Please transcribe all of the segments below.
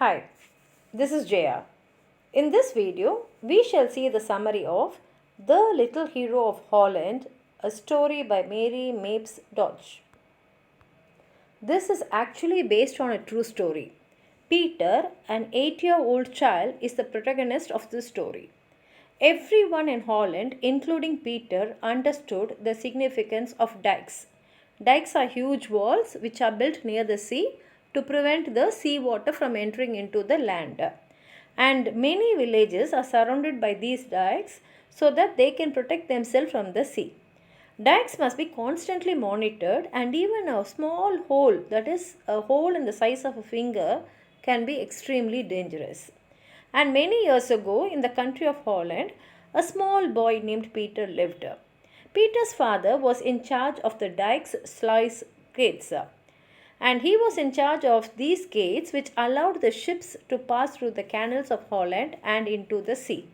Hi, this is Jaya. In this video, we shall see the summary of The Little Hero of Holland, a story by Mary Mapes Dodge. This is actually based on a true story. Peter, an 8-year-old child, is the protagonist of this story. Everyone in Holland, including Peter, understood the significance of dikes. Dikes are huge walls which are built near the sea to prevent the sea water from entering into the land. And many villages are surrounded by these dikes so that they can protect themselves from the sea. Dikes must be constantly monitored, and even a small hole, that is, a hole in the size of a finger, can be extremely dangerous. And many years ago, in the country of Holland, a small boy named Peter lived. Peter's father was in charge of the dike's sluice gates, and he was in charge of these gates which allowed the ships to pass through the canals of Holland and into the sea.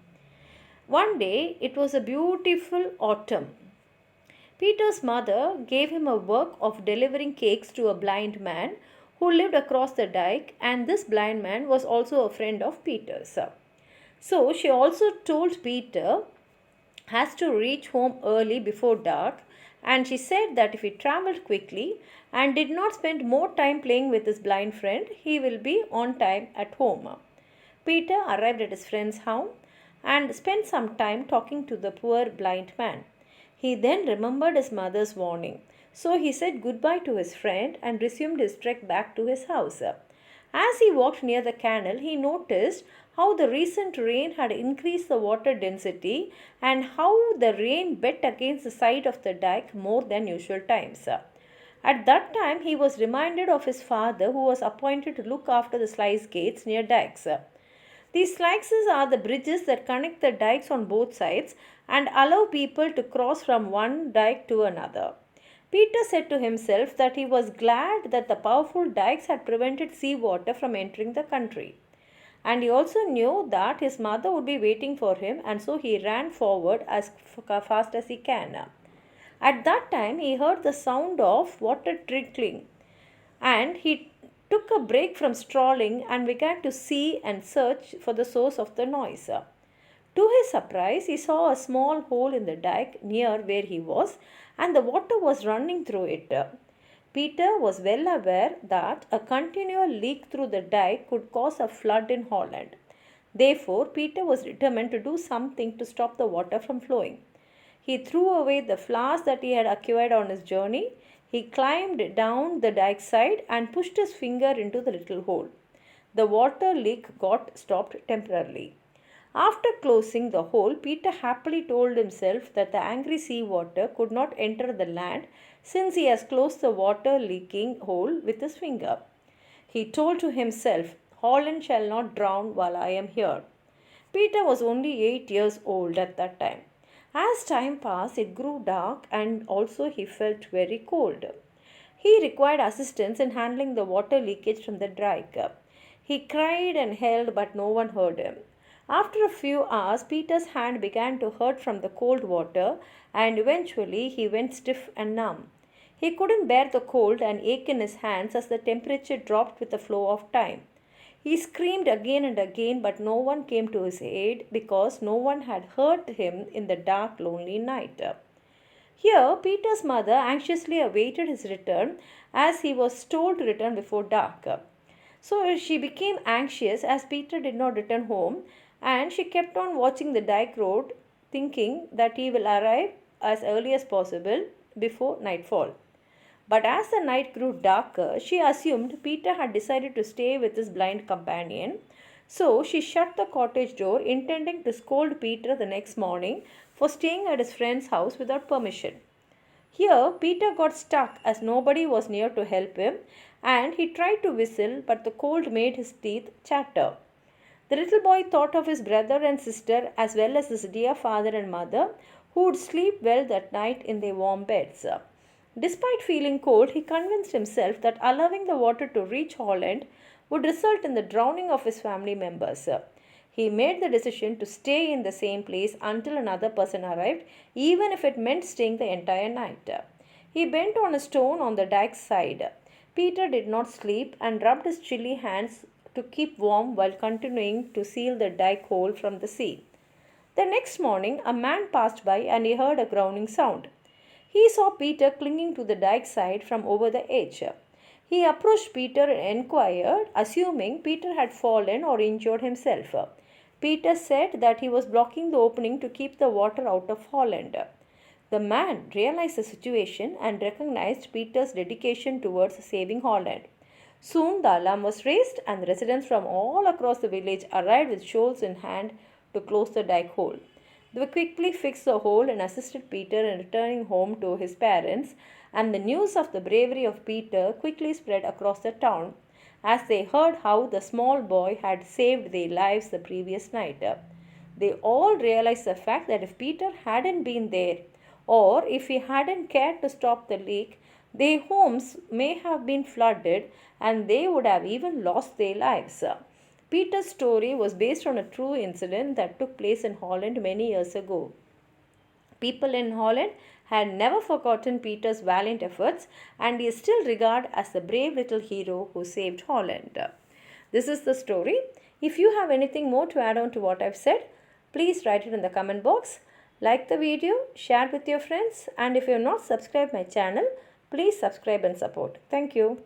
One day, it was a beautiful autumn. Peter's mother gave him a work of delivering cakes to a blind man who lived across the dike, and this blind man was also a friend of Peter's. So she also told Peter has to reach home early before dark, and she said that if he traveled quickly and did not spend more time playing with his blind friend, he will be on time at home. Peter arrived at his friend's home and spent some time talking to the poor blind man. He then remembered his mother's warning, so he said goodbye to his friend and resumed his trek back to his house. As he walked near the canal, he noticed how the recent rain had increased the water density and how the rain beat against the side of the dike more than usual times. At that time, he was reminded of his father, who was appointed to look after the sluice gates near dikes. These sluices are the bridges that connect the dikes on both sides and allow people to cross from one dike to another. Peter said to himself that he was glad that the powerful dikes had prevented sea water from entering the country. And he also knew that his mother would be waiting for him, and so he ran forward as fast as he can. At that time, he heard the sound of water trickling, and he took a break from strolling and began to see and search for the source of the noise. To his surprise, he saw a small hole in the dike near where he was, and the water was running through it. Peter was well aware that a continual leak through the dike could cause a flood in Holland. Therefore, Peter was determined to do something to stop the water from flowing. He threw away the flowers that he had acquired on his journey. He climbed down the dike side and pushed his finger into the little hole. The water leak got stopped temporarily. After closing the hole, Peter happily told himself that the angry sea water could not enter the land since he has closed the water leaking hole with his finger. He told to himself, Holland shall not drown while I am here. Peter was only 8 years old at that time. As time passed, it grew dark and also he felt very cold. He required assistance in handling the water leakage from the dike. He cried and yelled, but no one heard him. After a few hours, Peter's hand began to hurt from the cold water, and eventually he went stiff and numb. He couldn't bear the cold and ache in his hands as the temperature dropped with the flow of time. He screamed again and again, but no one came to his aid because no one had heard him in the dark, lonely night. Here, Peter's mother anxiously awaited his return as he was told to return before dark. So she became anxious as Peter did not return home, and she kept on watching the dike road, thinking that he will arrive as early as possible before nightfall. But as the night grew darker, she assumed Peter had decided to stay with his blind companion. So she shut the cottage door, intending to scold Peter the next morning for staying at his friend's house without permission. Here, Peter got stuck as nobody was near to help him, and he tried to whistle, but the cold made his teeth chatter. The little boy thought of his brother and sister as well as his dear father and mother, who would sleep well that night in their warm beds. Despite feeling cold, he convinced himself that allowing the water to reach Holland would result in the drowning of his family members. He made the decision to stay in the same place until another person arrived, even if it meant staying the entire night. He bent on a stone on the dike's side. Peter did not sleep and rubbed his chilly hands to keep warm while continuing to seal the dike hole from the sea. The next morning, a man passed by and he heard a groaning sound. He saw Peter clinging to the dike side from over the edge. He approached Peter and inquired, assuming Peter had fallen or injured himself. Peter said that he was blocking the opening to keep the water out of Holland. The man realized the situation and recognized Peter's dedication towards saving Holland. Soon the alarm was raised and residents from all across the village arrived with shoals in hand to close the dike hole. They quickly fixed the hole and assisted Peter in returning home to his parents, and the news of the bravery of Peter quickly spread across the town as they heard how the small boy had saved their lives the previous night. They all realized the fact that if Peter hadn't been there, or if he hadn't cared to stop the leak, their homes may have been flooded and they would have even lost their lives. Peter's story was based on a true incident that took place in Holland many years ago. People in Holland had never forgotten Peter's valiant efforts, and he is still regarded as the brave little hero who saved Holland. This is the story. If you have anything more to add on to what I've said, please write it in the comment box. Like the video, share with your friends, and if you have not subscribed my channel, please subscribe and support. Thank you.